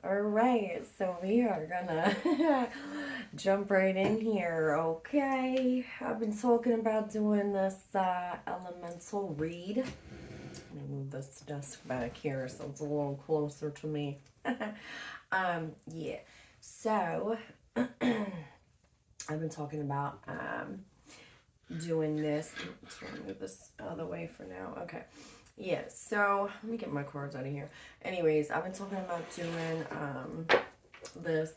All right, so we are gonna jump right in here, okay? I've been talking about doing this elemental read. Let me move this desk back here so it's a little closer to me. Yeah. So I've been talking about doing this. Let's move this out of the way for now. Okay. Yeah, so let me get my cards out of here. Anyways, I've been talking about doing this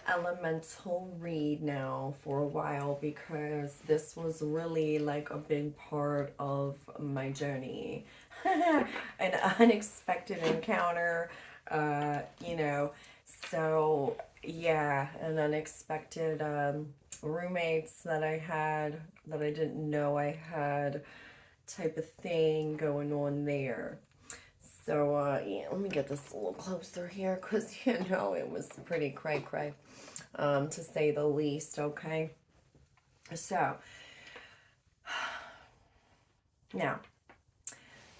elemental read now for a while because this was really like a big part of my journey. An unexpected encounter, you know. So, yeah, an unexpected roommates that I had that I didn't know I had type of thing going on there. So, yeah, let me get this a little closer here because, it was pretty cray cray, to say the least, okay? So, now,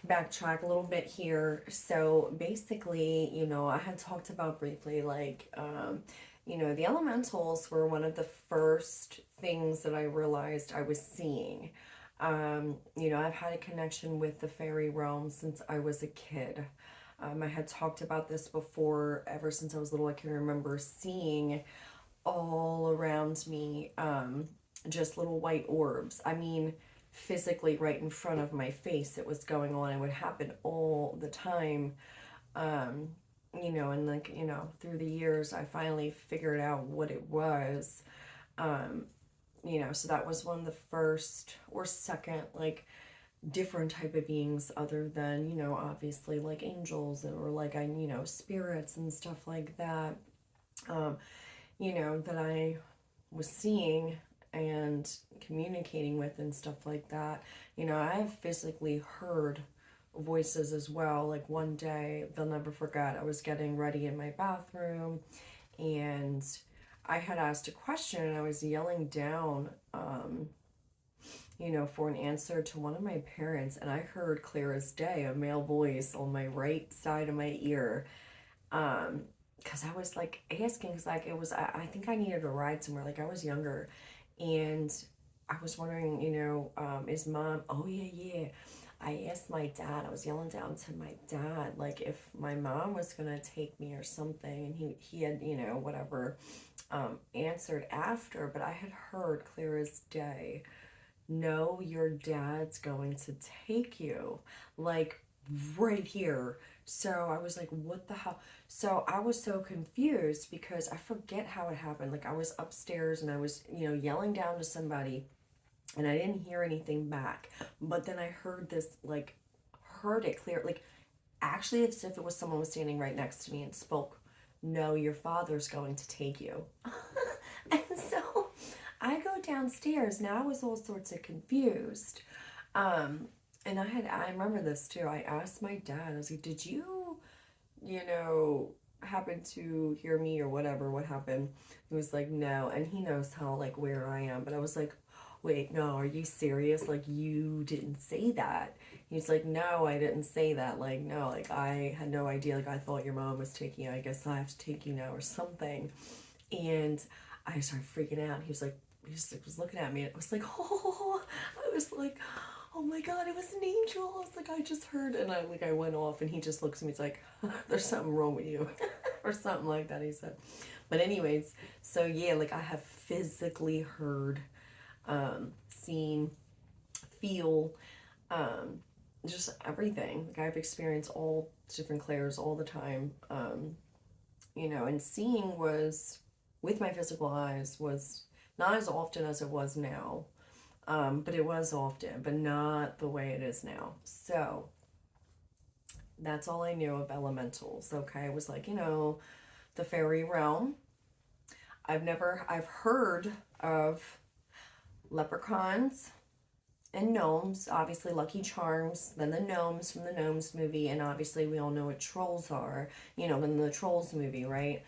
backtrack a little bit here. So, basically, I had talked about briefly, like, the elementals were one of the first things that I realized I was seeing. I've had a connection with the fairy realm since I was a kid. I had talked about this before, ever since I was little. I can remember seeing all around me just little white orbs. I mean, physically right in front of my face, it was going on. It would happen all the time. Um, and like, through the years, I finally figured out what it was. Um, so that was one of the first or second, like, different type of beings other than, obviously like angels or like, spirits and stuff like that, um, that I was seeing and communicating with and stuff like that. I have physically heard voices as well. Like one day, they'll never forget, I was getting ready in my bathroom and I had asked a question and I was yelling down, for an answer to one of my parents, and I heard clear as day a male voice on my right side of my ear. Because I was like asking, because like it was, I think I needed a ride somewhere. Like I was younger, and I was wondering, is mom? Oh yeah, yeah. I asked my dad. I was yelling down to my dad, like if my mom was gonna take me or something, and he had, whatever, answered after. But I had heard clear as day, no, your dad's going to take you, like right here. So I was like, what the hell? So I was so confused because I forget how it happened. Like I was upstairs and I was, yelling down to somebody and I didn't hear anything back. But then I heard this, like, heard it clear, like, actually, as if it was someone was standing right next to me and spoke, no, your father's going to take you. And so I go downstairs. Now I was all sorts of confused. Um, and I remember this too. I asked my dad, I was like, did you, you know, happen to hear me or whatever? What happened? He was like, no. And he knows how, like, where I am. But I was like, wait, no, are you serious? Like, you didn't say that. He's like, no, I didn't say that. Like, no, like, I had no idea. Like, I thought your mom was taking you. I guess I have to take you now or something. And I started freaking out. He just like, was looking at me. And I was like, oh, I was like, oh my God, it was an angel. I was like, I just heard. And I went off and he just looks at me. He's like, there's something wrong with you or something like that, he said. But anyways, so yeah, like I have physically heard, seen, feel, um, just everything. Like I've experienced all different clairs all the time. And seeing was with my physical eyes was not as often as it was now. But it was often, but not the way it is now. So that's all I knew of elementals. Okay, it was like, the fairy realm. I've heard of leprechauns and gnomes, obviously Lucky Charms, then the gnomes from the Gnomes movie, and obviously we all know what trolls are, in the Trolls movie, right?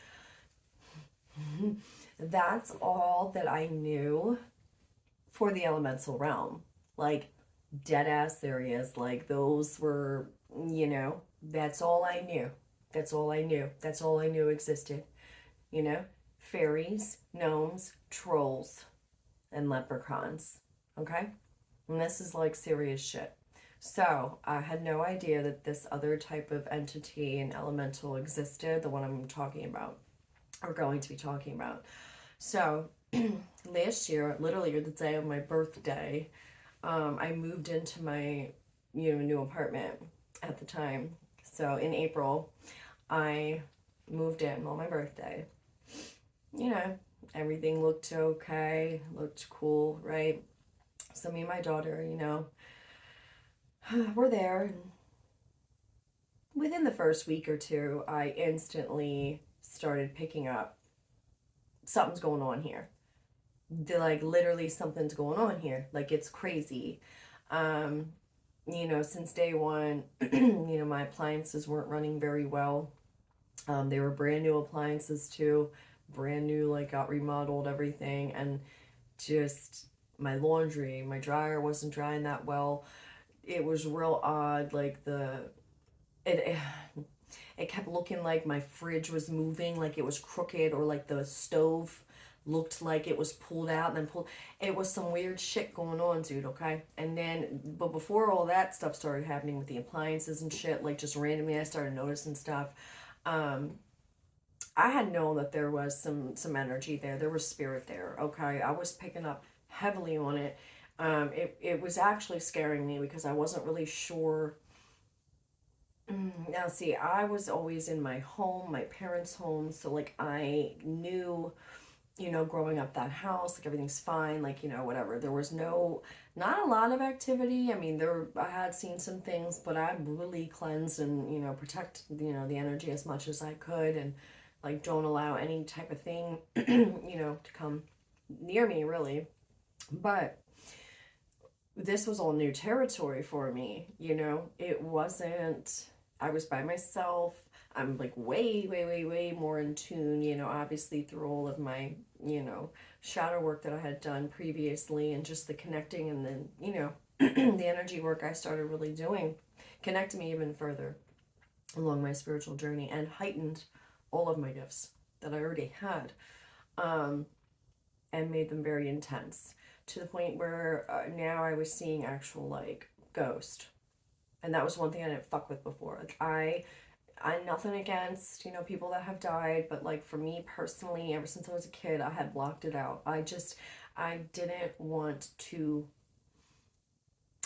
That's all that I knew for the elemental realm. Like, dead ass serious. Like, those were, that's all I knew. That's all I knew. That's all I knew existed. You know, fairies, gnomes, trolls, and leprechauns. Okay? And this is like serious shit. So I had no idea that this other type of entity and elemental existed, the one I'm talking about, or going to be talking about. So last year, literally the day of my birthday, I moved into my new apartment at the time. So in April, I moved in on my birthday. You know, everything looked okay, looked cool, right? So me and my daughter, we're there. And within the first week or two, I instantly started picking up something's going on here. They're like, literally something's going on here. Like, it's crazy. Um, since day one, my appliances weren't running very well. They were brand new appliances too, brand new, like got remodeled, everything, and just my laundry, my dryer wasn't drying that well. It was real odd, like it it kept looking like my fridge was moving, like it was crooked, or like the stove looked like it was pulled out and then pulled. It was some weird shit going on, dude, okay? And then, but before all that stuff started happening with the appliances and shit, like just randomly I started noticing stuff. Um, I had known that there was some energy there. There was spirit there, okay? I was picking up heavily on it. It was actually scaring me because I wasn't really sure. Now, see, I was always in my home, my parents' home, so like I knew, growing up that house, like everything's fine, like, whatever. There was not a lot of activity. I mean, I had seen some things, but I really cleansed and, protect, the energy as much as I could, and like don't allow any type of thing, to come near me, really. But this was all new territory for me, It wasn't, I was by myself. I'm like way, way, way, way more in tune, obviously through all of my, shadow work that I had done previously, and just the connecting, and then, the energy work I started really doing connected me even further along my spiritual journey, and heightened all of my gifts that I already had, um, and made them very intense, to the point where now I was seeing actual like ghost. And that was one thing I didn't fuck with before. Like I nothing against, people that have died, but like for me personally, ever since I was a kid, I had blocked it out. I didn't want to,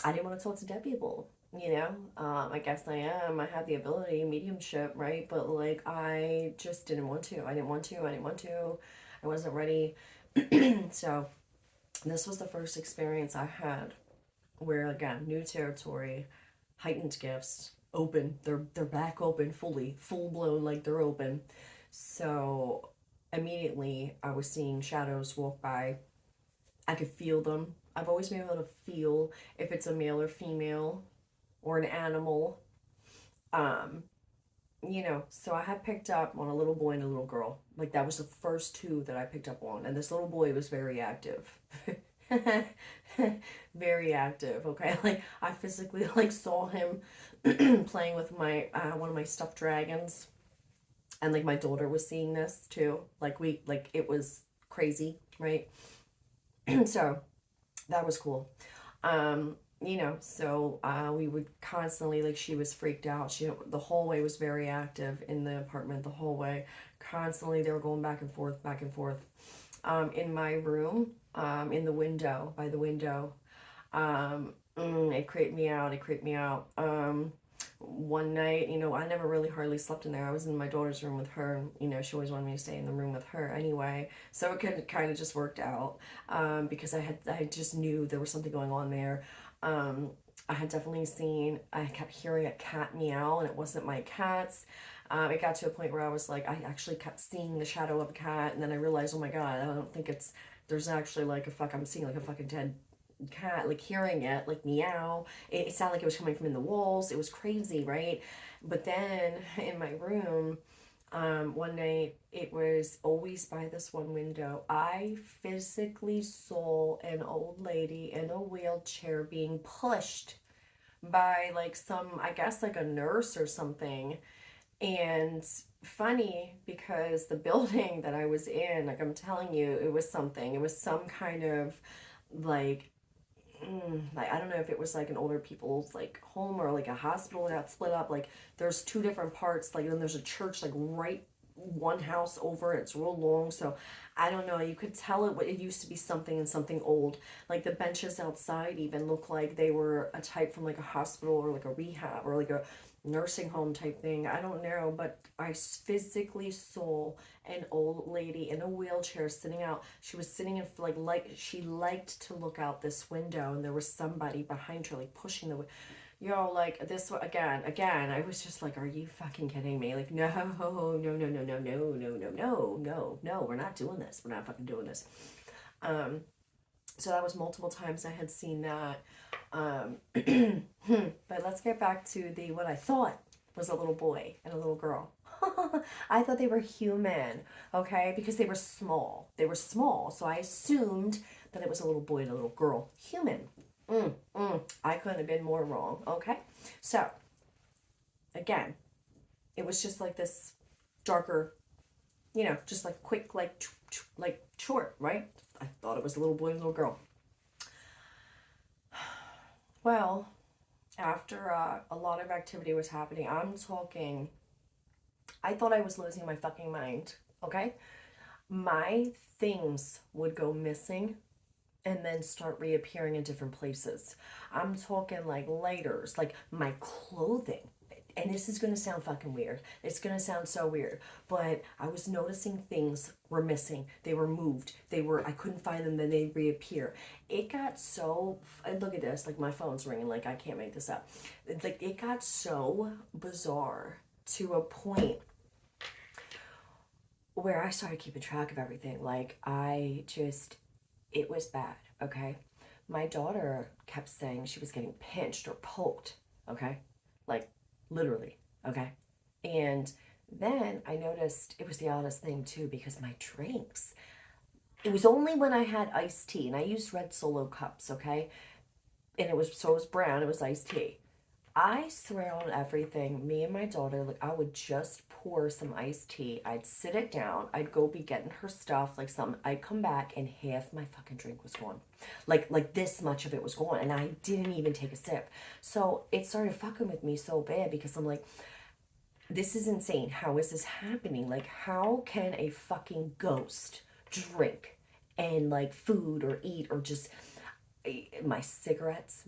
I didn't want to talk to dead people, I guess I am. I have the ability, mediumship, right? But like, I just didn't want to. I didn't want to. I didn't want to. I wasn't ready. So this was the first experience I had where, again, new territory, heightened gifts, open. They're back open fully, full blown, like they're open. So immediately I was seeing shadows walk by. I could feel them. I've always been able to feel if it's a male or female or an animal. Um, so I had picked up on a little boy and a little girl. Like that was the first two that I picked up on. And this little boy was very active. Very active, okay? Like I physically like saw him playing with my one of my stuffed dragons. And like my daughter was seeing this too. Like it was crazy, right? So that was cool. We would constantly, like, she was freaked out. The hallway was very active in the apartment, the hallway. Constantly, they were going back and forth, back and forth. In my room, in the window, by the window, it creeped me out. It creeped me out. One night, I never really hardly slept in there. I was in my daughter's room with her. She always wanted me to stay in the room with her anyway. So it kind of just worked out, because I just knew there was something going on there. I had definitely I kept hearing a cat meow, and it wasn't my cats. It got to a point where I was like, I actually kept seeing the shadow of a cat, and then I realized, oh my God, I don't think there's actually like I'm seeing like a fucking dead cat, like hearing it like meow. It sounded like it was coming from in the walls. It was crazy, right? But then in my room, one night, it was always by this one window, I physically saw an old lady in a wheelchair being pushed by like some, I guess like a nurse or something. And funny because the building that I was in, like I'm telling you, it was something. It was some kind of like like I don't know if it was like an older people's like home or like a hospital that got split up. Like there's two different parts. Like then there's a church like right one house over. It's real long, so I don't know. You could tell it used to be something and something old. Like the benches outside even look like they were a type from like a hospital or like a rehab or like a nursing home type thing. I don't know, but I physically saw an old lady in a wheelchair sitting out. She was sitting in like she liked to look out this window, and there was somebody behind her like pushing the like this again. I was just like, are you fucking kidding me? Like, no, no, no, no, no, no, no, no, no, no, no. We're not doing this. We're not fucking doing this. Um, so that was multiple times I had seen that. But let's get back to the what I thought was a little boy and a little girl. I thought they were human, okay, because they were small. They were small, so I assumed that it was a little boy and a little girl. Human. I couldn't have been more wrong, okay? So, again, it was just like this darker, just like quick, like short, right? I thought it was a little boy and a little girl. Well, after a lot of activity was happening, I thought I was losing my fucking mind, okay? My things would go missing and then start reappearing in different places. I'm talking like lighters, like my clothing. And this is gonna sound fucking weird. It's gonna sound so weird. But I was noticing things were missing. They were moved. I couldn't find them, then they reappear. It got so, look at this, like my phone's ringing, like I can't make this up. Like it got so bizarre to a point where I started keeping track of everything. Like it was bad, okay? My daughter kept saying she was getting pinched or poked, okay? Like literally, okay? And then I noticed it was the oddest thing too because my drinks, it was only when I had iced tea and I used red solo cups, okay? And it was brown, it was iced tea. I swear on everything, me and my daughter, like I would just pour some iced tea. I'd sit it down. I'd go be getting her stuff, like some. I'd come back and half my fucking drink was gone, like this much of it was gone, and I didn't even take a sip. So it started fucking with me so bad because I'm like, this is insane. How is this happening? Like, how can a fucking ghost drink and like food or eat or just my cigarettes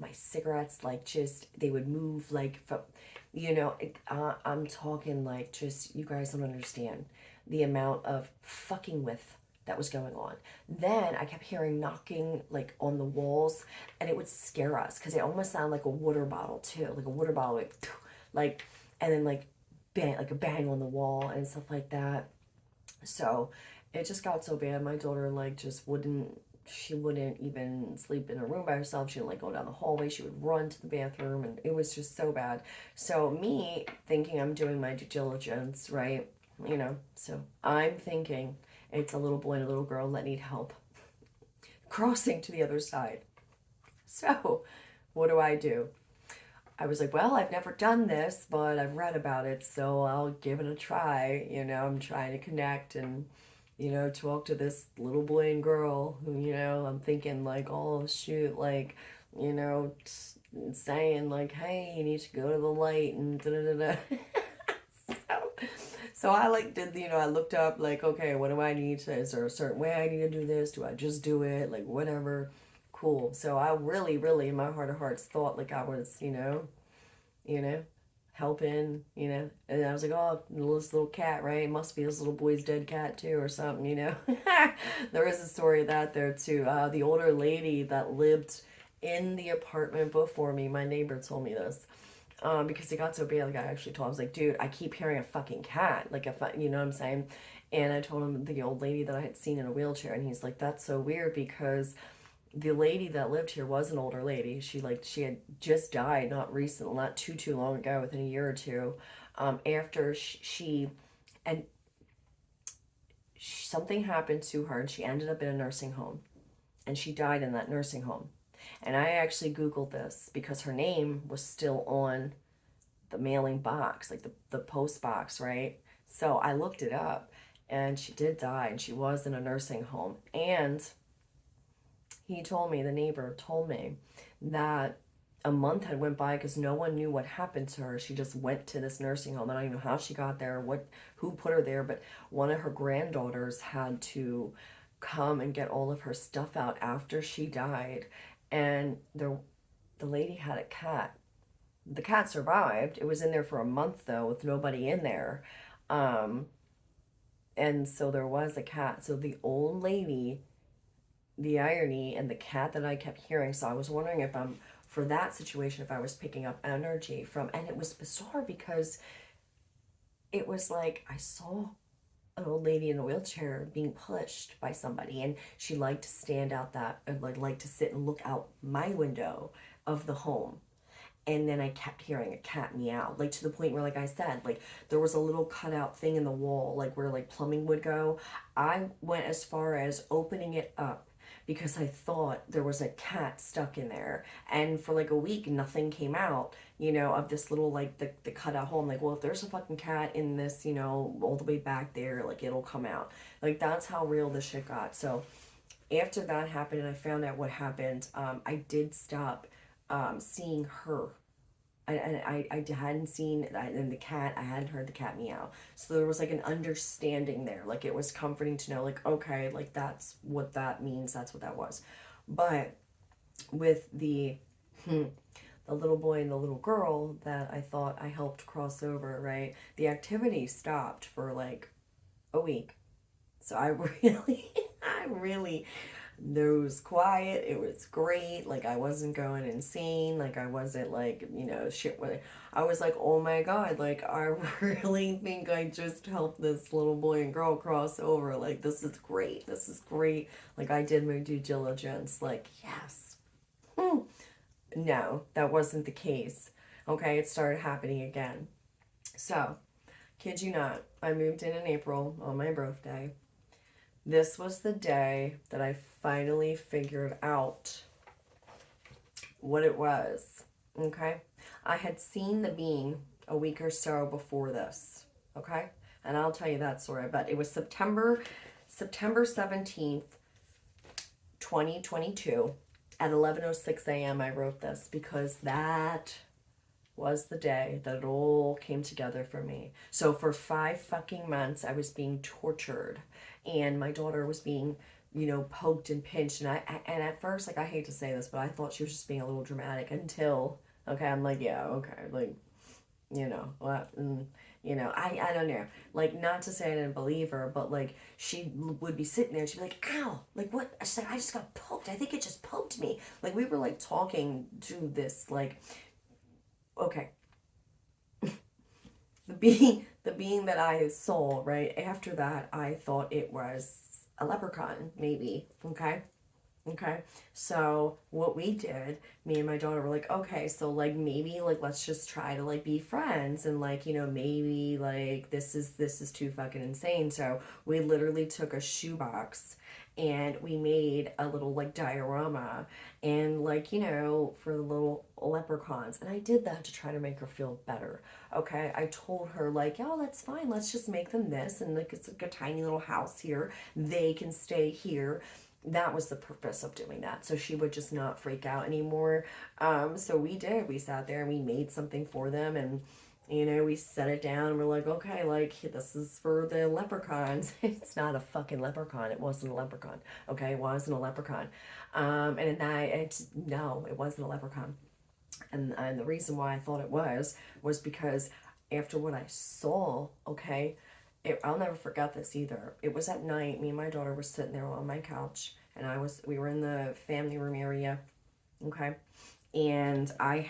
like just they would move like from I'm talking like just you guys don't understand the amount of fucking with that was going on. Then I kept hearing knocking like on the walls, and it would scare us because it almost sounded like a water bottle too, like a water bottle like and then like bang, like a bang on the wall and stuff like that. So it just got so bad. My daughter like just wouldn't. She wouldn't even sleep in her room by herself. She would like go down the hallway. She would run to the bathroom, and it was just so bad. So me thinking I'm doing my due diligence, right? So I'm thinking it's a little boy and a little girl that need help crossing to the other side. So what do? I was like, well, I've never done this, but I've read about it, so I'll give it a try. I'm trying to connect and, talk to this little boy and girl who, I'm thinking, like, oh, shoot, like, saying, like, hey, you need to go to the light and da da da da. So I like did I looked up like okay what do I need to is there a certain way I need to do this, do I just do it like whatever, cool. So I really in my heart of hearts thought like I was you know, helping, And I was like, oh, this little cat, right? It must be this little boy's dead cat too, or something. There is a story of that there too. The older lady that lived in the apartment before me, my neighbor told me this. Because it got so bad, like I actually told him, I was like, dude, I keep hearing a fucking cat, like you know what I'm saying? And I told him the old lady that I had seen in a wheelchair, and he's like, that's so weird because the lady that lived here was an older lady. She had just died not recently, not too long ago, within a year or two. After she and something happened to her, and she ended up in a nursing home, and she died in that nursing home. And I actually Googled this because her name was still on the mailing box, like the post box, right? So I looked it up, and she did die, and she was in a nursing home. And he told me, the neighbor told me, that a month had went by because no one knew what happened to her. She just went to this nursing home. I don't even know how she got there, who put her there, but one of her granddaughters had to come and get all of her stuff out after she died. And the lady had a cat. The cat survived. It was in there for a month though, with nobody in there. Um, and so there was a cat. So the old lady, the irony, and the cat that I kept hearing. So I was wondering if I'm, for that situation, if I was picking up energy from, and it was bizarre because it was like I saw an old lady in a wheelchair being pushed by somebody, and she liked to stand out that, like to sit and look out my window of the home. And then I kept hearing a cat meow, like to the point where, like I said, like there was a little cutout thing in the wall, like where like plumbing would go. I went as far as opening it up because I thought there was a cat stuck in there. And for like a week, nothing came out, of this little, like the cutout hole. I'm like, well, if there's a fucking cat in this, all the way back there, like it'll come out. Like that's how real this shit got. So after that happened and I found out what happened, I did stop seeing her. I hadn't seen, and the cat, I hadn't heard the cat meow. So there was like an understanding there. Like it was comforting to know, like, okay, like that's what that means. That's what that was. But with the little boy and the little girl that I thought I helped cross over, right? The activity stopped for like a week. So I really, I really, it was quiet. It was great. Like I wasn't going insane. Like I wasn't like, shit. I was like, oh my God, like I really think I just helped this little boy and girl cross over. Like this is great. This is great. Like I did my due diligence. Like, yes. No, that wasn't the case. Okay, it started happening again. So, kid you not, I moved in April on my birthday. This was the day that I finally figured out what it was. Okay? I had seen the being a week or so before this. Okay? And I'll tell you that story. But it was September 17th, 2022 at 11:06 a.m. I wrote this because that was the day that it all came together for me. So for 5 fucking months, I was being tortured, and my daughter was being, poked and pinched. And at first, like I hate to say this, but I thought she was just being a little dramatic until, okay, I'm like, yeah, okay, like, what, I don't know, like, not to say I didn't believe her, but like she would be sitting there, she'd be like, ow, like what, I said, I just got poked, I think it just poked me. Like we were like talking to this, like, okay, the being that I saw, right after that, I thought it was a leprechaun, maybe. Okay, so what we did, me and my daughter were like, okay, so like maybe like let's just try to like be friends, and like maybe like this is too fucking insane. So we literally took a shoebox and we made a little like diorama, and like for the little leprechauns, and I did that to try to make her feel better. Okay, I told her like, oh, that's fine, let's just make them this, and like it's like a tiny little house here, they can stay here. That was the purpose of doing that, so she would just not freak out anymore. So we sat there and we made something for them, and we set it down and we're like, okay, like this is for the leprechauns. It's not a fucking leprechaun. It wasn't a leprechaun. Okay, it wasn't a leprechaun. And no, it wasn't a leprechaun. And the reason why I thought it was because after what I saw, okay, I'll never forget this either. It was at night. Me and my daughter were sitting there on my couch, and we were in the family room area, okay, and I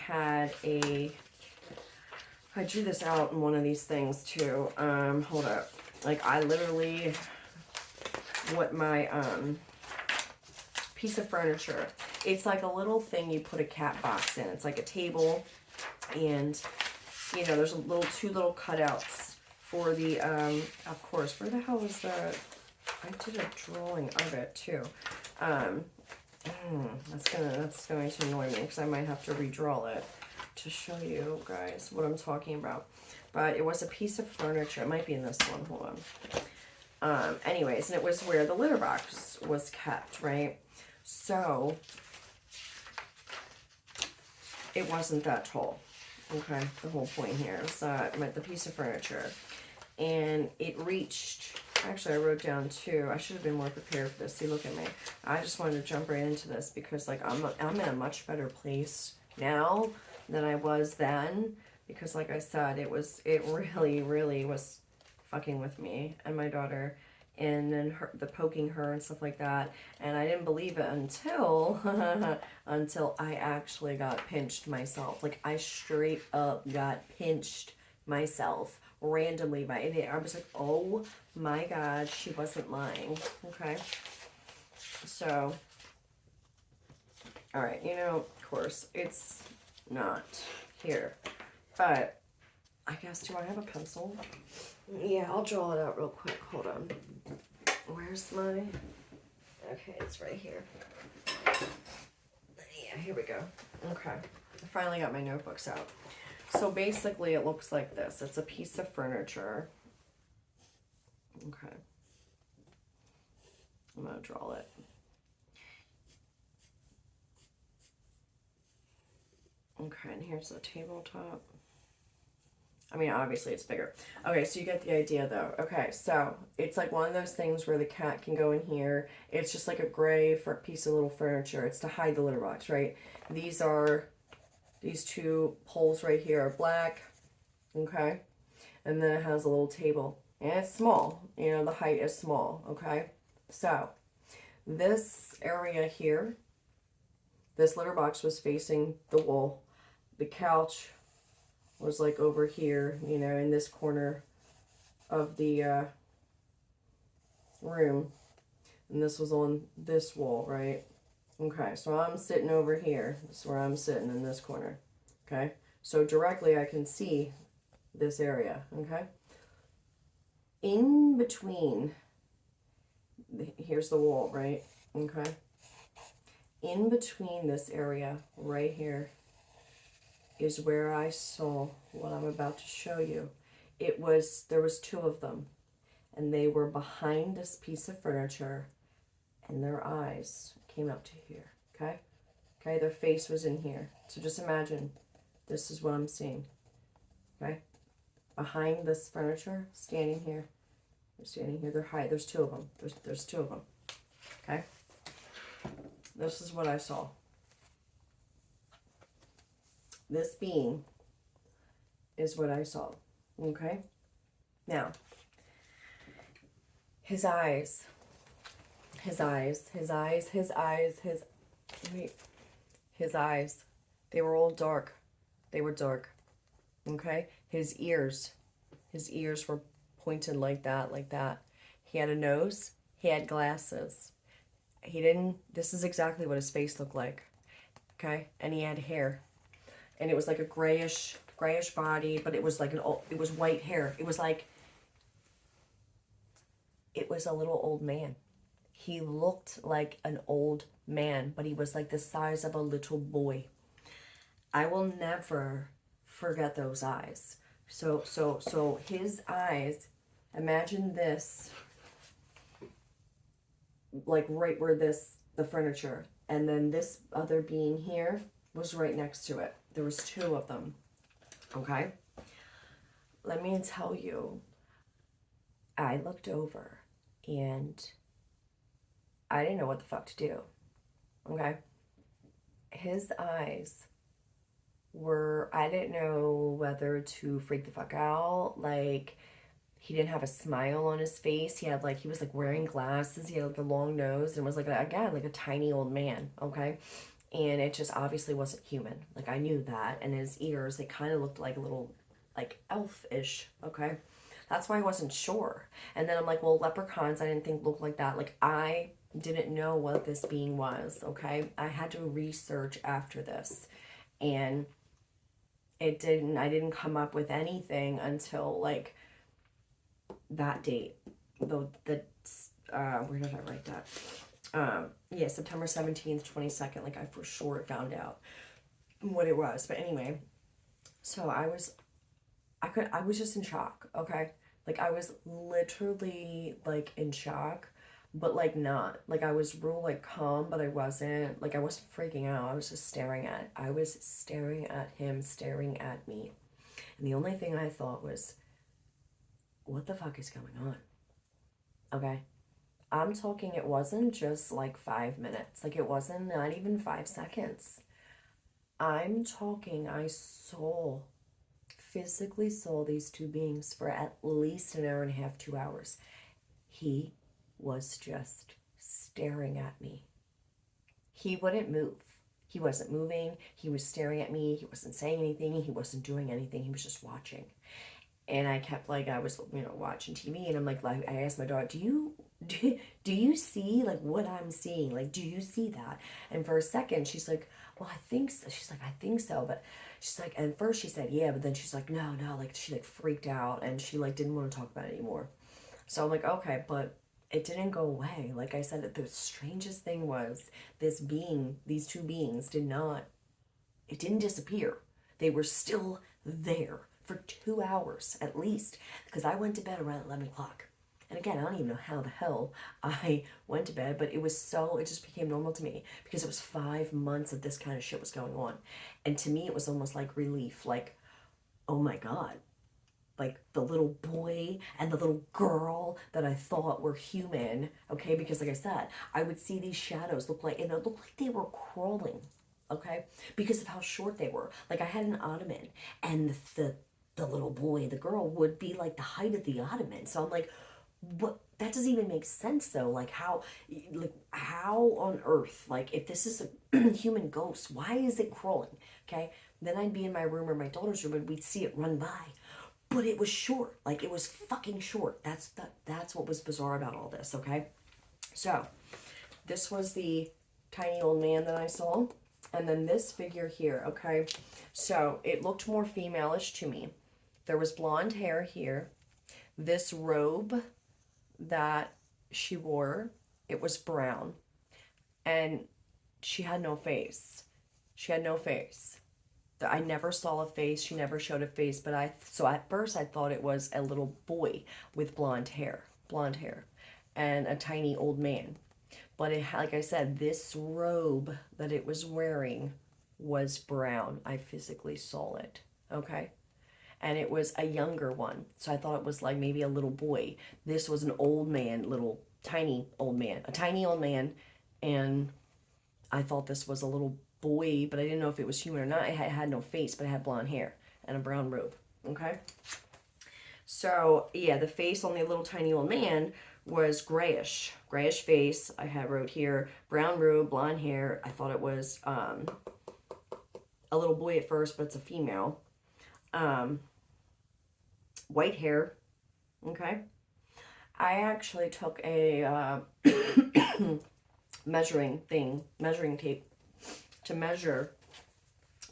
drew this out in one of these things too. Hold up. Like I literally, what my piece of furniture. It's like a little thing you put a cat box in. It's like a table, and there's two little cutouts for the of course. Where the hell was the? I did a drawing of it too. That's going to annoy me because I might have to redraw it to show you guys what I'm talking about. But it was a piece of furniture. It might be in this one. Hold on. Anyways, and it was where the litter box was kept, right? So it wasn't that tall. Okay, the whole point here is that the piece of furniture, and it reached. Actually, I wrote down too. I should have been more prepared for this. See, look at me. I just wanted to jump right into this because, like, I'm in a much better place now than I was then. Because, like I said, it really, really was fucking with me and my daughter, and then the poking her and stuff like that. And I didn't believe it until until I actually got pinched myself. Like, I straight up got pinched myself randomly by it. I was like, oh my god, she wasn't lying. Okay, so all right, of course it's not here, but I guess, do I have a pencil? Yeah, I'll draw it out real quick. Hold on. Where's my... Okay, it's right here. Yeah, here we go. Okay, I finally got my notebooks out. So basically it looks like this. It's a piece of furniture. Okay. I'm going to draw it. Okay, and here's the tabletop. I mean, obviously it's bigger. Okay, so you get the idea though. Okay, so it's like one of those things where the cat can go in here. It's just like a gray piece of little furniture. It's to hide the litter box, right? These two poles right here are black. Okay, and then it has a little table, and it's small. The height is small. Okay, so this area here, this litter box was facing the wall. The couch was like over here, in this corner of the room. And this was on this wall, right? Okay, so I'm sitting over here. This is where I'm sitting, in this corner. Okay, so directly I can see this area, okay? In between, here's the wall, right? Okay. In between this area right here is where I saw what I'm about to show you. There was two of them, and they were behind this piece of furniture, and their eyes came up to here, okay? Okay, their face was in here. So just imagine, this is what I'm seeing, okay? Behind this furniture, standing here. They're standing here, they're high. There's two of them. There's two of them, okay? This is what I saw. This being is what I saw, okay? Now, his eyes, they were all dark. They were dark, okay? His ears were pointed like that. He had a nose, he had glasses. This is exactly what his face looked like, okay? And he had hair. And it was like a grayish body, but it was like it was white hair. It was a little old man. He looked like an old man, but he was like the size of a little boy. I will never forget those eyes. So his eyes, imagine this, like right where the furniture, and then this other being here was right next to it. There was two of them, okay? Let me tell you, I looked over and I didn't know what the fuck to do, okay? His eyes were, I didn't know whether to freak the fuck out. Like, he didn't have a smile on his face. He was like wearing glasses. He had like a long nose and was like, again, like a tiny old man, okay? And it just obviously wasn't human. Like, I knew that. And his ears, they kind of looked like a little, like, elf-ish, okay? That's why I wasn't sure. And then I'm like, well, leprechauns I didn't think looked like that. Like, I didn't know what this being was, okay? I had to research after this. And I didn't come up with anything until, like, that date. Where did I write that? September 17th, 22nd, like I for sure found out what it was. But anyway, So I was just in shock, okay? Like I was literally like in shock, but like not. Like I was real like calm, but I wasn't freaking out. I was staring at him, staring at me. And the only thing I thought was, what the fuck is going on? Okay? I'm talking, it wasn't just like 5 minutes. Like it wasn't not even 5 seconds. I'm talking, physically saw these two beings for at least an hour and a half, 2 hours. He was just staring at me. He wouldn't move. He wasn't moving. He was staring at me. He wasn't saying anything. He wasn't doing anything. He was just watching. And I kept like, I was, watching TV, and I'm like, I asked my daughter, do you see like what I'm seeing? Like, do you see that? And for a second, she's like, well, I think so. She's like, I think so. But she's like, and first she said, yeah, but then she's like, no, no, like she like freaked out, and she like didn't want to talk about it anymore. So I'm like, okay, but it didn't go away. Like I said, the strangest thing was these two beings it didn't disappear. They were still there for 2 hours at least, because I went to bed around 11 o'clock. And again, I don't even know how the hell I went to bed, but it just became normal to me because it was 5 months of this kind of shit was going on. And to me, it was almost like relief, like, oh my God, like the little boy and the little girl that I thought were human, okay? Because like I said, I would see these shadows and it looked like they were crawling, okay? Because of how short they were. Like I had an ottoman, and the little boy, the girl would be like the height of the ottoman. So I'm like, what? That doesn't even make sense though. Like how on earth, like if this is a human ghost, why is it crawling? Okay. Then I'd be in my room or my daughter's room and we'd see it run by, but it was short. Like it was fucking short. That's what was bizarre about all this. Okay. So this was the tiny old man that I saw, and then this figure here. Okay. So it looked more femalish to me. There was blonde hair here. This robe that she wore, it was brown, and she had no face. She had no face. I never saw a face. She never showed a face, but so at first I thought it was a little boy with blonde hair, and a tiny old man. But like I said, this robe that it was wearing was brown. I physically saw it. Okay. And it was a younger one. So I thought it was like maybe a little boy. This was an old man, little tiny old man, a tiny old man. And I thought this was a little boy, but I didn't know if it was human or not. It had no face, but it had blonde hair and a brown robe. Okay. So yeah, the face on the little tiny old man was grayish face. Wrote here, brown robe, blonde hair. I thought it was a little boy at first, but it's a female. Um, White hair. Okay. I actually took a measuring tape to measure,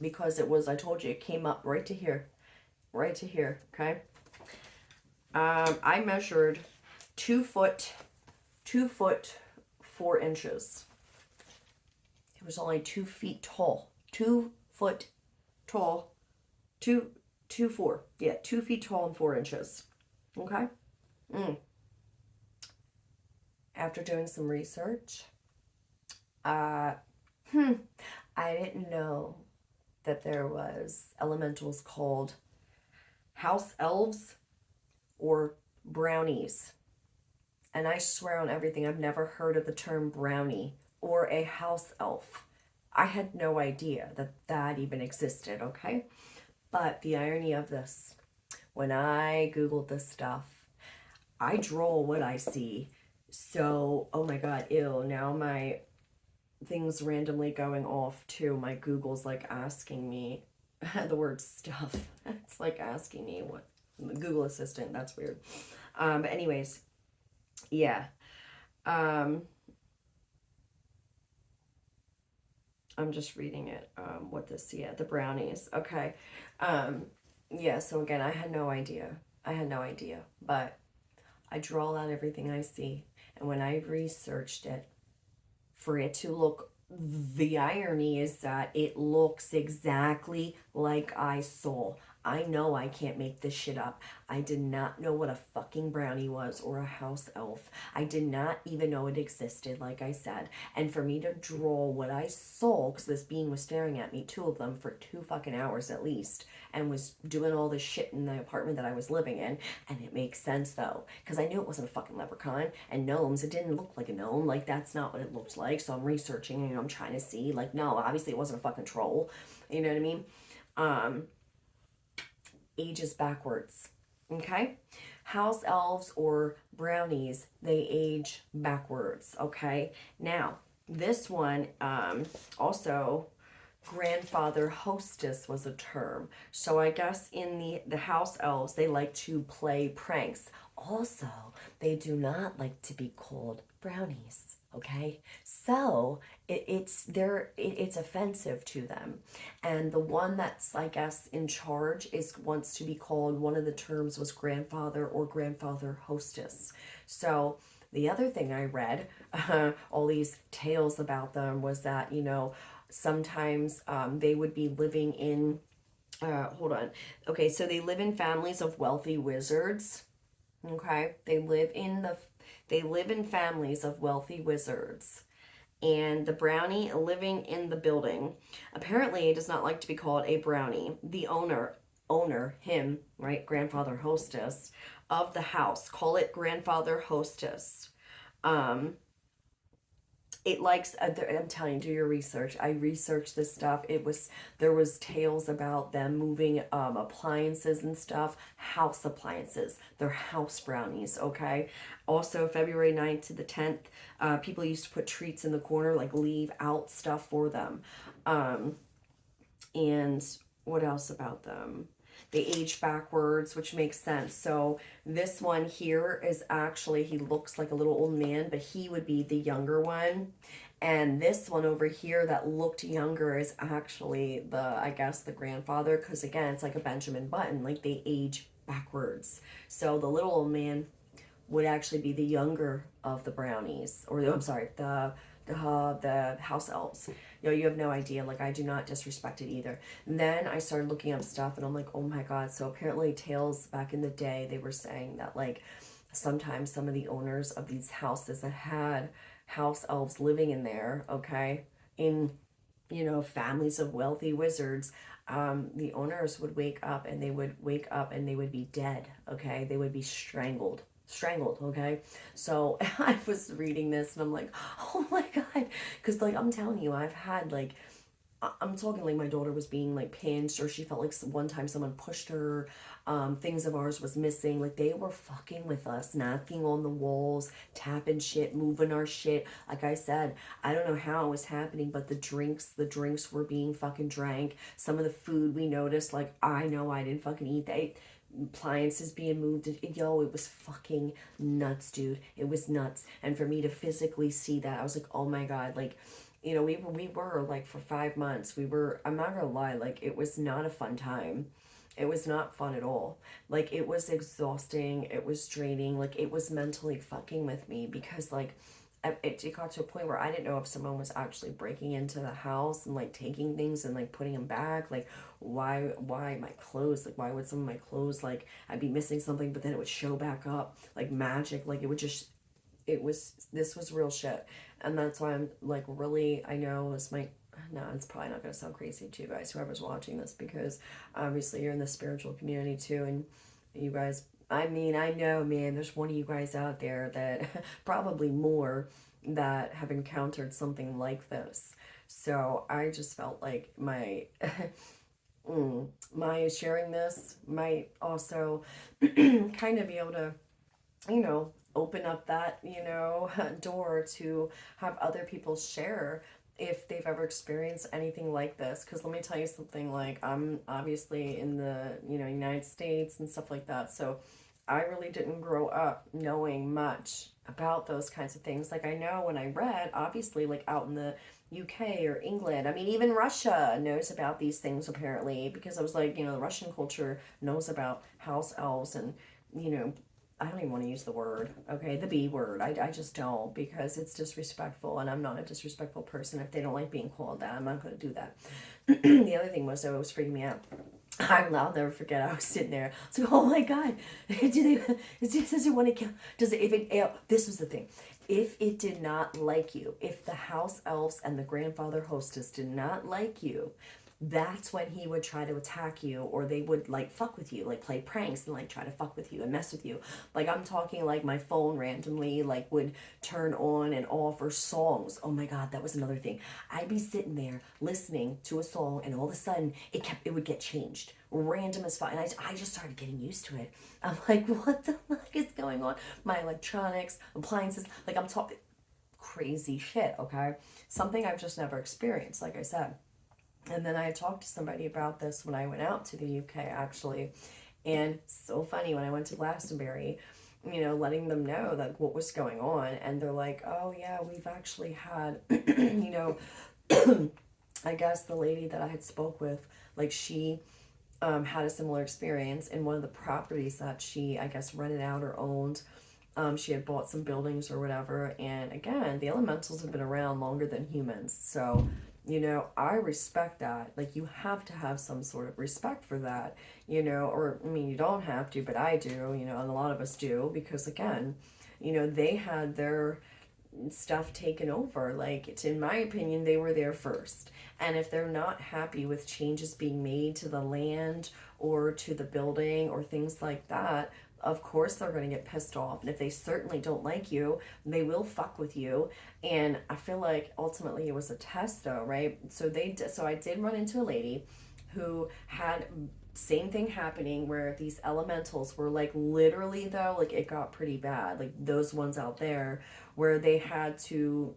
because I told you, it came up right to here, okay? I measured 2 foot, 2 foot, 4 inches. It was only 2 feet tall, 2 foot tall, 4. Yeah, 2 feet tall and 4 inches. Okay. After doing some research, uh, I didn't know that there was elementals called House Elves or brownies. And I swear on everything, I've never heard of the term brownie or a house elf. I had no idea that that even existed, okay? But the irony of this, when I Googled this stuff, I draw what I see. So, oh my God, ew, now my things randomly going off too. My Google's like asking me the word stuff. It's like asking me what Google Assistant. That's weird. But anyways, yeah. I'm just reading it. The brownies. Okay. Yeah. So again, I had no idea. But I draw out everything I see, and when I researched it, for it to look the irony is that it looks exactly like I saw. I know I can't make this shit up. I did not know what a fucking brownie was or a house elf. I did not even know it existed, like I said. And for me to draw what I saw, because this being was staring at me, two of them, for 2 fucking hours at least, and was doing all this shit in the apartment that I was living in. And it makes sense though, because I knew it wasn't a fucking leprechaun. And gnomes, it didn't look like a gnome. Like, that's not what it looked like. So I'm researching and I'm trying to see, like, no, obviously it wasn't a fucking troll. You know what I mean? Um, Ages backwards. Okay? House elves or brownies, they age backwards. Okay? Now, this one also grandfather hostess was a term. So I guess in the house elves they like to play pranks. Also, they do not like to be called brownies. Okay, so it's offensive to them, and the one that's I guess in charge is wants to be called. One of the terms was grandfather or grandfather hostess. So the other thing I read, all these tales about them was that sometimes they would be living in hold on, okay, so they live in families of wealthy wizards. Okay, they live in families of wealthy wizards, and the brownie living in the building apparently does not like to be called a brownie. The owner, him, right, grandfather hostess of the house, call it grandfather hostess. um it likes I'm telling you, do your research. I researched this stuff. There was tales about them moving appliances and stuff, house appliances. They're house brownies. Okay, also February 9th to the 10th, people used to put treats in the corner, like leave out stuff for them. And what else about them? They age backwards, which makes sense. So this one here is actually, he looks like a little old man, but he would be the younger one. And this one over here that looked younger is actually I guess, the grandfather, because again, it's like a Benjamin Button, like they age backwards. So the little old man would actually be the younger of the brownies, or I'm sorry, the house elves. You have no idea. Like, I do not disrespect it either. And then I started looking up stuff, and I'm like, oh my god. So apparently, tales back in the day, they were saying that like sometimes some of the owners of these houses that had house elves living in there, okay, in families of wealthy wizards, the owners would wake up and they would be dead. Okay, they would be strangled. Okay, so I was reading this and I'm like, oh my god, because like I'm telling you, I've had like, I'm talking like my daughter was being like pinched, or she felt like one time someone pushed her. Things of ours was missing. Like, they were fucking with us, knocking on the walls, tapping shit, moving our shit. Like I said, I don't know how it was happening, but the drinks were being fucking drank. Some of the food we noticed, like, I know I didn't fucking eat that. Appliances being moved. Yo, it was fucking nuts, dude. It was nuts. And for me to physically see that, I was like, oh my god, like, we were like, for 5 months, I'm not gonna lie, like, it was not a fun time. It was not fun at all. Like, it was exhausting, it was draining, like, it was mentally fucking with me, because like it got to a point where I didn't know if someone was actually breaking into the house and like taking things and like putting them back. Like, why my clothes, like, why would some of my clothes, like, I'd be missing something but then it would show back up like magic. Like, this was real shit. And that's why I'm like, really, I know this might, no, it's probably not going to sound crazy to you guys, whoever's watching this, because obviously you're in the spiritual community too, and you guys, I mean, I know, man, there's one of you guys out there that probably more, that have encountered something like this. So I just felt like my sharing this might also kind of be able to, open up that, door to have other people share if they've ever experienced anything like this. Because let me tell you something, like, I'm obviously in the, United States and stuff like that. So I really didn't grow up knowing much about those kinds of things. Like, I know when I read, obviously, like, out in the UK or England, I mean, even Russia knows about these things apparently, because I was like, the Russian culture knows about house elves, and, you know, I don't even want to use the word, okay, the B word. I just don't, because it's disrespectful, and I'm not a disrespectful person. If they don't like being called that, I'm not going to do that. The other thing was, though, it was freaking me out. I'll never forget. I was sitting there. I was like, "Oh my god, does it want to kill? Does it? If it? This was the thing. If it did not like you, if the house elves and the grandfather hostess did not like you, that's when he would try to attack you, or they would like fuck with you, like play pranks and like try to fuck with you and mess with you. Like, I'm talking like my phone randomly like would turn on and off, or songs. Oh my god, that was another thing. I'd be sitting there listening to a song, and all of a sudden it would get changed, random as fuck, and I just started getting used to it. I'm like, what the fuck is going on? My electronics, appliances, like, I'm talking crazy shit. Okay, something I've just never experienced, like I said. And then I talked to somebody about this when I went out to the UK, actually. And so funny, when I went to Glastonbury, letting them know like what was going on. And they're like, oh yeah, we've actually had, I guess the lady that I had spoke with, like, she had a similar experience in one of the properties that she, I guess, rented out or owned. She had bought some buildings or whatever. And again, the elementals have been around longer than humans. So, I respect that. Like, you have to have some sort of respect for that, or, I mean, you don't have to, but I do, and a lot of us do, because again, they had their stuff taken over. Like, it's, in my opinion, they were there first. And if they're not happy with changes being made to the land or to the building or things like that, of course they're going to get pissed off. And if they certainly don't like you, they will fuck with you. And I feel like ultimately it was a test, though, right? So I did run into a lady who had same thing happening, where these elementals were like, literally, though, like, it got pretty bad, like those ones out there, where they had to,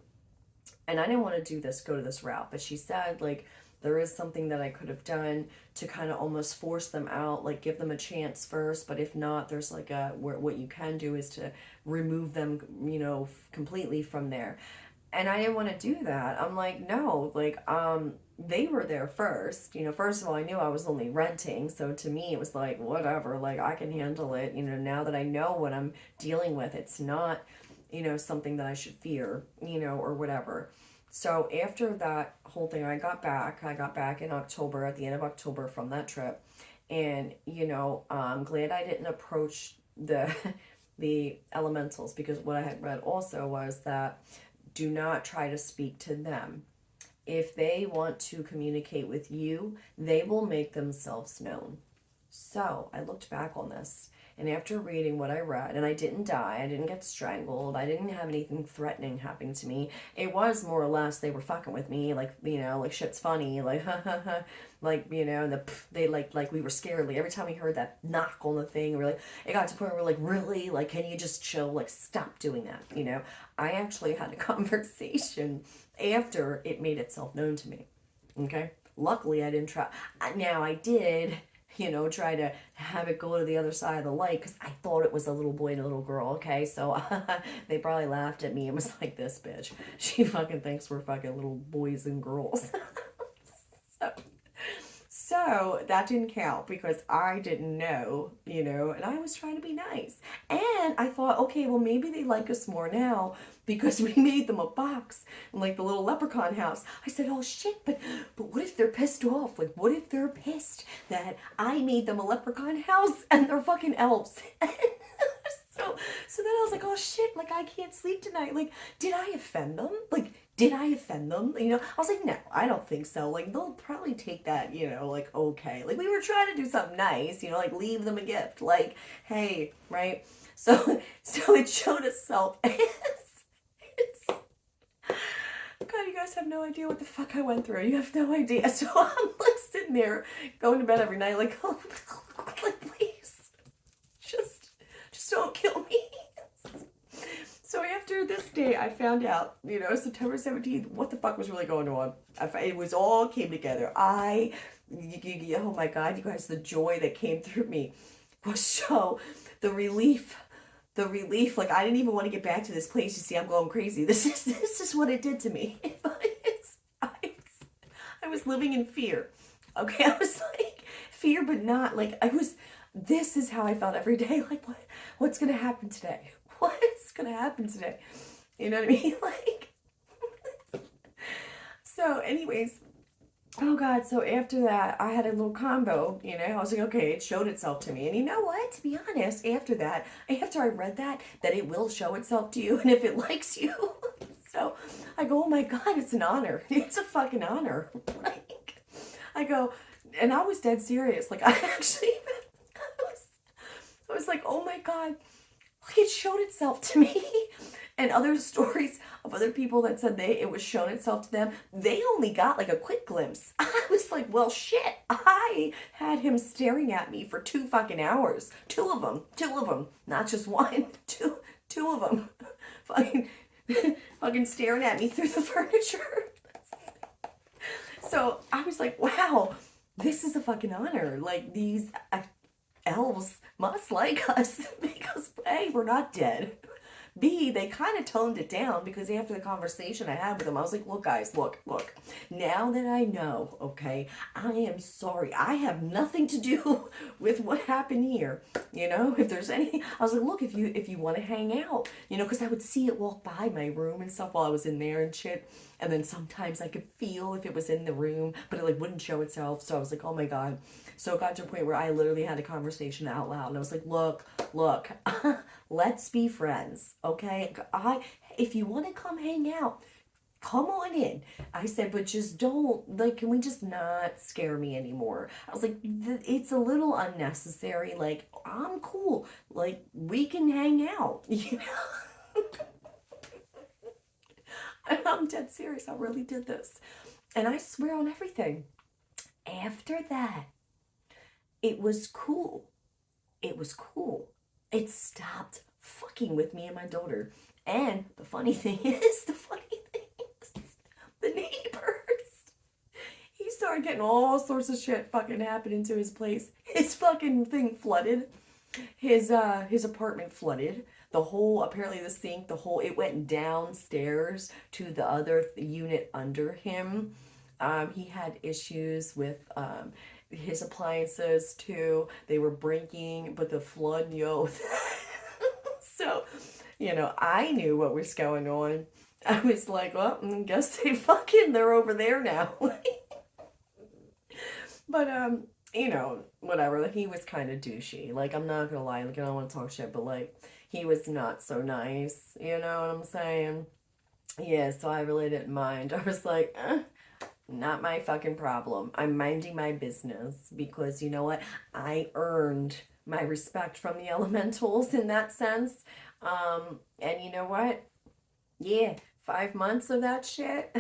and I didn't want to go to this route, but she said, like, there is something that I could have done to kind of almost force them out, like give them a chance first, but if not, there's like what you can do is to remove them, completely from there. And I didn't want to do that. I'm like, no, like, they were there first. First of all, I knew I was only renting, so to me it was like, whatever, like, I can handle it. Now that I know what I'm dealing with, it's not, something that I should fear, or whatever. So after that whole thing, I got back in October, at the end of October, from that trip. And, I'm glad I didn't approach the the elementals, because what I had read also was that do not try to speak to them. If they want to communicate with you, they will make themselves known. So I looked back on this, and after reading what I read, and I didn't die, I didn't get strangled, I didn't have anything threatening happening to me. It was more or less they were fucking with me, like, like, shit's funny, like, like, they like we were scared. Like, every time we heard that knock on the thing, we're like, it got to the point where we're like, really, like, can you just chill, like, stop doing that. I actually had a conversation after it made itself known to me. Okay, luckily I didn't try. Now I did, try to have it go to the other side of the light, because I thought it was a little boy and a little girl. Okay, so they probably laughed at me and was like, this bitch, she fucking thinks we're fucking little boys and girls. so, so that didn't count, because I didn't know, and I was trying to be nice. And I thought, okay, well, maybe they like us more now because we made them a box, like the little leprechaun house. I said, oh shit, but what if they're pissed off? Like, what if they're pissed that I made them a leprechaun house and they're fucking elves? So then I was like, oh shit, like, I can't sleep tonight. Like, did I offend them? Like, did I offend them? I was like, no, I don't think so. Like, they'll probably take that, like, okay. Like, we were trying to do something nice, like, leave them a gift. Like, hey, right? So it showed itself as, God, you guys have no idea what the fuck I went through. You have no idea. So I'm like sitting there going to bed every night, like, oh, like, please, just don't kill me. So after this day, I found out, September 17th, what the fuck was really going on. It was all came together. Oh my God, you guys, the joy that came through me was so, the relief, like, I didn't even want to get back to this place. You see, I'm going crazy. This is what it did to me. I was living in fear. Okay, I was like, fear, but not, like, this is how I felt every day. Like, what's gonna happen today? What's gonna happen today? You know what I mean? Like, so anyways, oh God, so after that, I had a little combo, you know, I was like, okay, it showed itself to me. And you know what? To be honest, after I read that it will show itself to you, and if it likes you. So I go, oh my God, it's an honor. It's a fucking honor. Like, I go, and I was dead serious. Like, I actually, I was like, oh my God, like it showed itself to me. And other stories of other people that said it was shown itself to them, they only got like a quick glimpse. I was like, well, shit. I had him staring at me for 2 fucking hours. Two of them, not just one, two of them, fucking, fucking staring at me through the furniture. So I was like, wow, this is a fucking honor. Like these elves must like us because A, we're not dead. B, they kind of toned it down because after the conversation I had with them, I was like, look, guys, look. Now that I know, okay, I am sorry. I have nothing to do with what happened here. You know, if there's any, I was like, look, if you want to hang out, you know, because I would see it walk by my room and stuff while I was in there and shit. And then sometimes I could feel if it was in the room, but it like wouldn't show itself. So I was like, oh my God. So it got to a point where I literally had a conversation out loud. And I was like, look, let's be friends, okay? If you want to come hang out, come on in. I said, but just don't, like, can we just not scare me anymore? I was like, it's a little unnecessary. Like, I'm cool. Like, we can hang out, you know? And I'm dead serious. I really did this. And I swear on everything. After that, it was cool. It was cool. It stopped fucking with me and my daughter. And the funny thing is, the neighbors. He started getting all sorts of shit fucking happening to his place. His fucking thing flooded. His apartment flooded. Apparently the sink, it went downstairs to the other unit under him. He had issues with his appliances too. They were breaking, but the flood, So, you know, I knew what was going on. I was like, well, I guess they're over there now. But, you know, whatever. Like, he was kind of douchey. Like, I'm not gonna lie. Like, I don't want to talk shit, but, like, he was not so nice. You know what I'm saying? Yeah, so I really didn't mind. I was like, not my fucking problem. I'm minding my business because you know what? I earned my respect from the elementals in that sense. And you know what? Yeah, 5 months of that shit.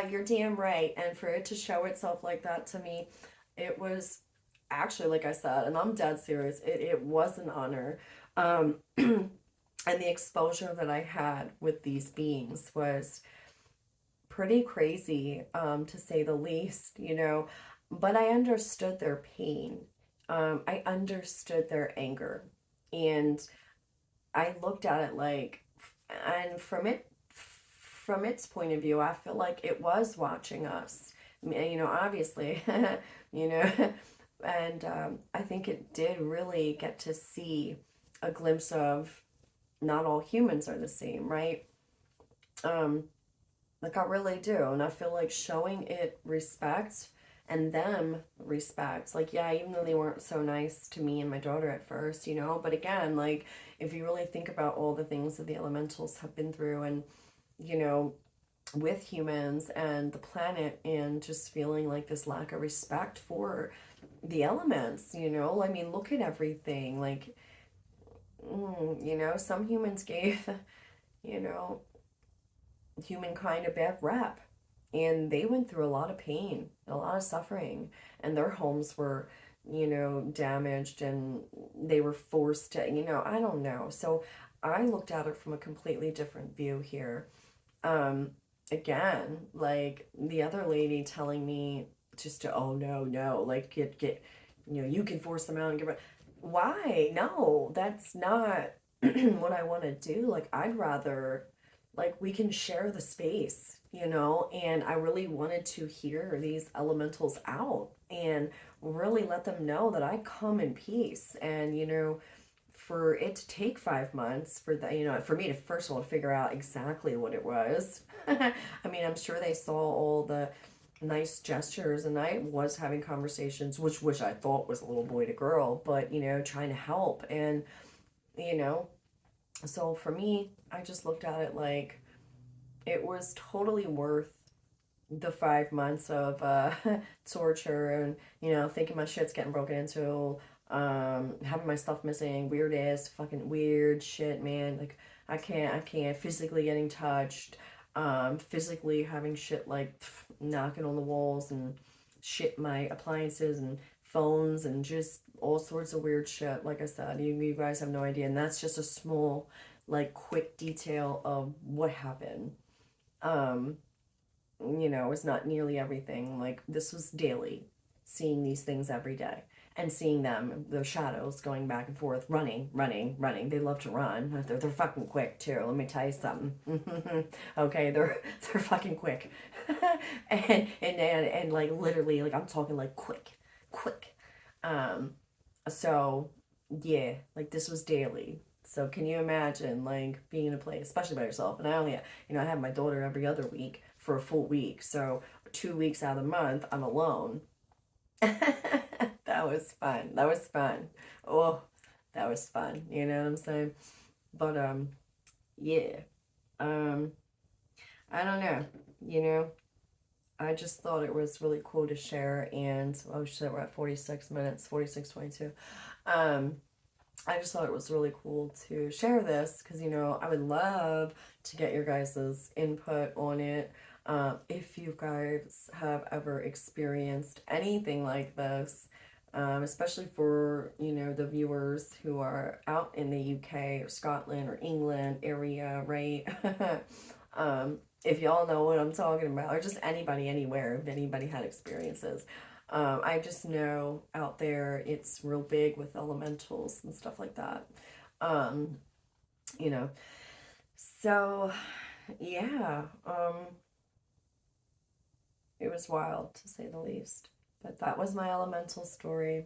You're damn right. And for it to show itself like that to me, it was actually, like I said, and I'm dead serious, it was an honor. And the exposure that I had with these beings was pretty crazy, to say the least, you know. But I understood their pain. I understood their anger. And I looked at it like, and from its point of view, I feel like it was watching us. You know, obviously, you know, and I think it did really get to see a glimpse of not all humans are the same, right? Um, like I really do, and I feel like showing it respect and them respect. Like, yeah, even though they weren't so nice to me and my daughter at first, you know, but again, like if you really think about all the things that the elementals have been through and, you know, with humans and the planet and just feeling like this lack of respect for the elements, you know, I mean, look at everything. Like, you know, some humans gave, you know, humankind a bad rap. And they went through a lot of pain, a lot of suffering, and their homes were, you know, damaged and they were forced to, you know, I don't know. So I looked at it from a completely different view here. Again, like the other lady telling me just to, oh no, like get, you know, you can force them out and give it. Why? No, that's not what I want to do. Like, I'd rather, like, we can share the space, you know, and I really wanted to hear these elementals out and really let them know that I come in peace and, you know, for it to take 5 months for the, for me to first of all to figure out exactly what it was. I mean, I'm sure they saw all the nice gestures, and I was having conversations, which I thought was a little boy to girl, but trying to help. And you know so for me, I just looked at it like it was totally worth the 5 months of torture, and thinking my shit's getting broken into, having my stuff missing, weird ass fucking weird shit, man. Like I can't physically getting touched, physically having shit like knocking on the walls and shit, my appliances and phones and just all sorts of weird shit. Like I said, you guys have no idea, and that's just a small, like, quick detail of what happened. um it's not nearly everything. Like, this was daily, seeing these things every day and seeing them, the shadows going back and forth, running, running, running. They love to run. They're fucking quick too. Let me tell you something. Okay, they're fucking quick, and like literally, like I'm talking like quick, quick. Um, so yeah, like this was daily. So can you imagine like being in a place, especially by yourself? And I only, I have my daughter every other week for a full week. So 2 weeks out of the month, I'm alone. That was fun. That was fun. Oh, that was fun. You know what I'm saying? But yeah. Um, I don't know. You know, I just thought it was really cool to share. And oh shit, we're at 46 minutes, 46:22. Um, I just thought it was really cool to share this because, I would love to get your guys' input on it. If you guys have ever experienced anything like this, especially for, the viewers who are out in the UK or Scotland or England area, right? If y'all know what I'm talking about, or just anybody, anywhere, if anybody had experiences. I just know out there it's real big with elementals and stuff like that. Um, you know, so yeah, it was wild to say the least. But that was my elemental story.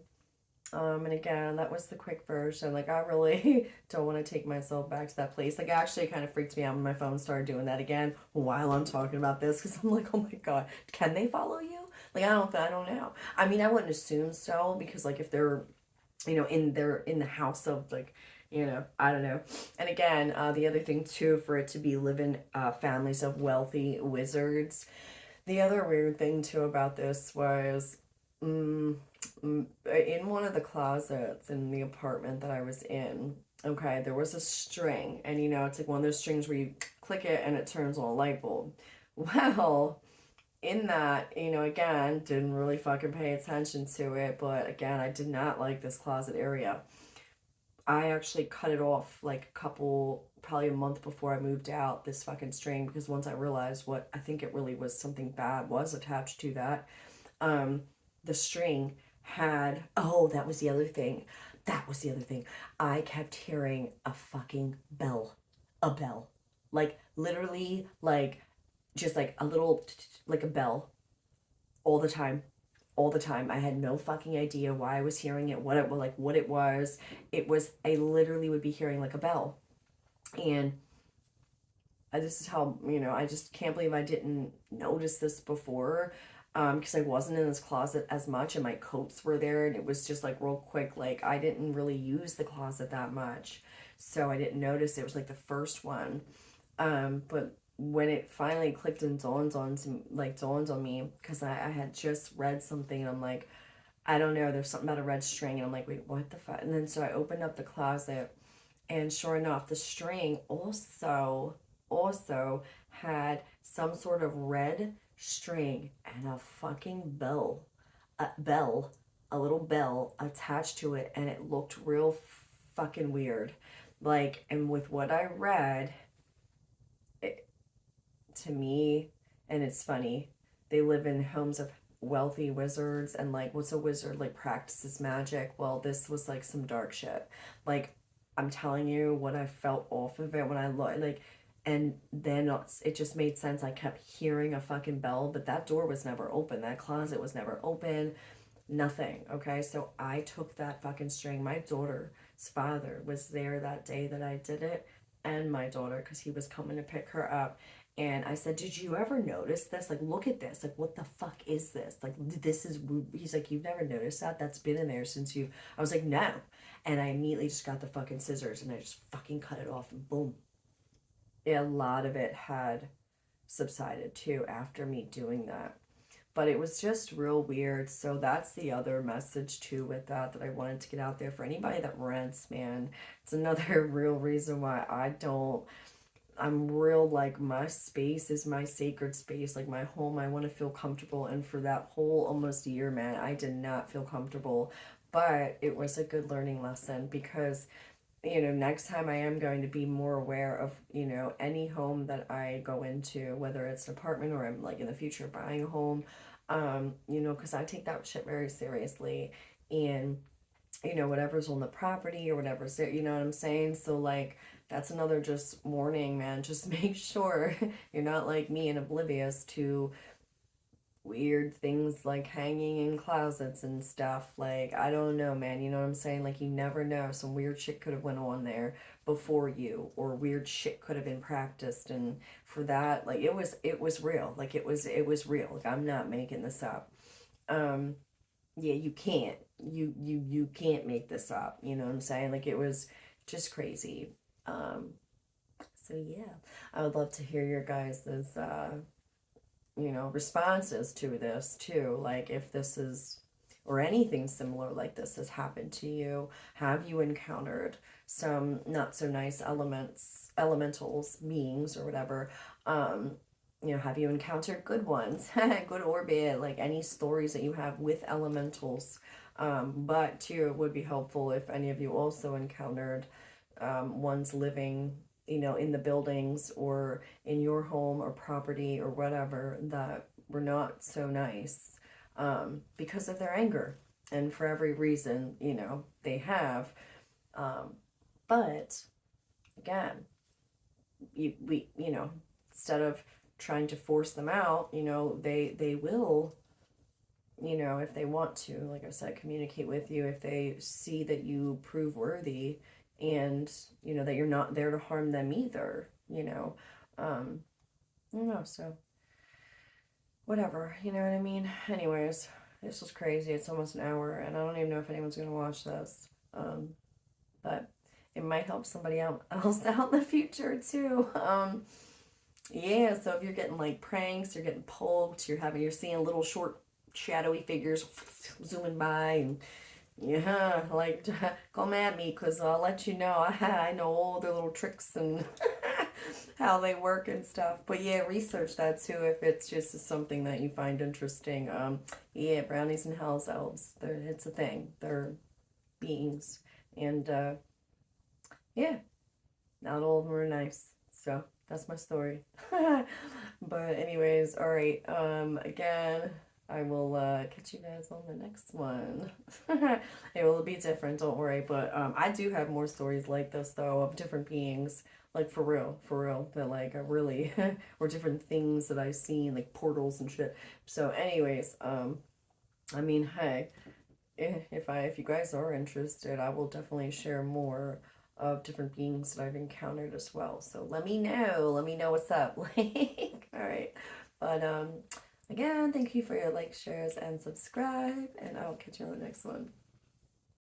And again, that was the quick version. Like, I really don't want to take myself back to that place. Like, actually, it kind of freaked me out when my phone started doing that again while I'm talking about this, because I'm like, oh my god, can they follow you? Like, I don't know. I mean, I wouldn't assume so, because like if they're, in the house of like, I don't know. And again, the other thing too, for it to be living families of wealthy wizards. The other weird thing too about this was, mm, in one of the closets in the apartment that I was in, okay, there was a string, and it's like one of those strings where you click it and it turns on a light bulb. Well, in that, again, didn't really fucking pay attention to it, but again, I did not like this closet area. I actually cut it off like probably a month before I moved out, this fucking string, because once I realized what I think it really was, something bad was attached to that. um, the string had, oh, that was the other thing. That was the other thing. I kept hearing a fucking bell. A bell. Like, literally, like, just like a little, like a bell all the time. All the time. I had no fucking idea why I was hearing it, what it was. It was, I literally would be hearing like a bell. And this is how, I just can't believe I didn't notice this before, because I wasn't in this closet as much, and my coats were there, and it was just like real quick. Like, I didn't really use the closet that much, so I didn't notice. It was like the first one. But when it finally clicked and dawned on me, because I had just read something, and I'm like, I don't know, there's something about a red string, and I'm like, wait, what the fuck? And then so I opened up the closet, and sure enough, the string also had some sort of red string and a fucking bell, a little bell attached to it, and it looked real fucking weird. Like, and with what I read, it, to me, and it's funny, they live in homes of wealthy wizards, and like, what's a wizard? Like, practices magic. Well, this was like some dark shit. Like, I'm telling you what I felt off of it when I looked, like, and then it just made sense. I kept hearing a fucking bell, but that door was never open. That closet was never open. Nothing. Okay, so I took that fucking string. My daughter father was there that day that I did it, and my daughter, because he was coming to pick her up. And I said, did you ever notice this? Like, look at this. Like, what the fuck is this? Like, this is, he's like, you've never noticed that? That's been in there since you, I was like, no. And I immediately just got the fucking scissors and I just fucking cut it off and boom. A lot of it had subsided too after me doing that. But it was just real weird. So that's the other message too with that I wanted to get out there for anybody that rents, man. It's another real reason why I'm real, like, my space is my sacred space, like my home. I want to feel comfortable. And for that whole almost year, man, I did not feel comfortable. But it was a good learning lesson because, next time I am going to be more aware of, any home that I go into, whether it's an apartment or I'm like in the future buying a home, because I take that shit very seriously. And, whatever's on the property or whatever's there, you know what I'm saying? So, like, that's another just warning, man. Just make sure you're not like me and oblivious to weird things like hanging in closets and stuff. Like, I don't know, man, you know what I'm saying? Like, you never know, some weird shit could have went on there before you, or weird shit could have been practiced. And for that, like, it was real. Like, it was real. Like, I'm not making this up. um yeah, you can't, you can't make this up, you know what I'm saying? Like, it was just crazy. So yeah, I would love to hear your guys's responses to this too. Like, if this is, or anything similar like this has happened to you. Have you encountered some not so nice elementals, beings, or whatever? Um, have you encountered good ones, good or bad? Like, any stories that you have with elementals. But too, it would be helpful if any of you also encountered ones living, in the buildings or in your home or property or whatever, that were not so nice, because of their anger and for every reason, they have. Um, but again, instead of trying to force them out, they will, if they want to, like I said, communicate with you if they see that you prove worthy, and that you're not there to harm them either. um I don't know, so whatever, you know what I mean. Anyways, this was crazy. It's almost an hour and I don't even know if anyone's gonna watch this. But it might help somebody else out in the future too. Yeah, so if you're getting like pranks, you're getting poked, you're seeing little short shadowy figures zooming by, and yeah, like, come at me, because I'll let you know. I know all their little tricks and how they work and stuff. But yeah, research that too if it's just something that you find interesting. Yeah, brownies and house elves. It's a thing. They're beings. And yeah, not all of them are nice. So that's my story. But anyways, all right. Again, I will catch you guys on the next one. It will be different, don't worry. But I do have more stories like this though, of different beings, like for real, that like are really or different things that I've seen, like portals and shit. So, anyways, I mean, hey, if you guys are interested, I will definitely share more of different beings that I've encountered as well. So let me know. Let me know what's up. Like, all right. But again, thank you for your likes, shares, and subscribe, and I'll catch you on the next one.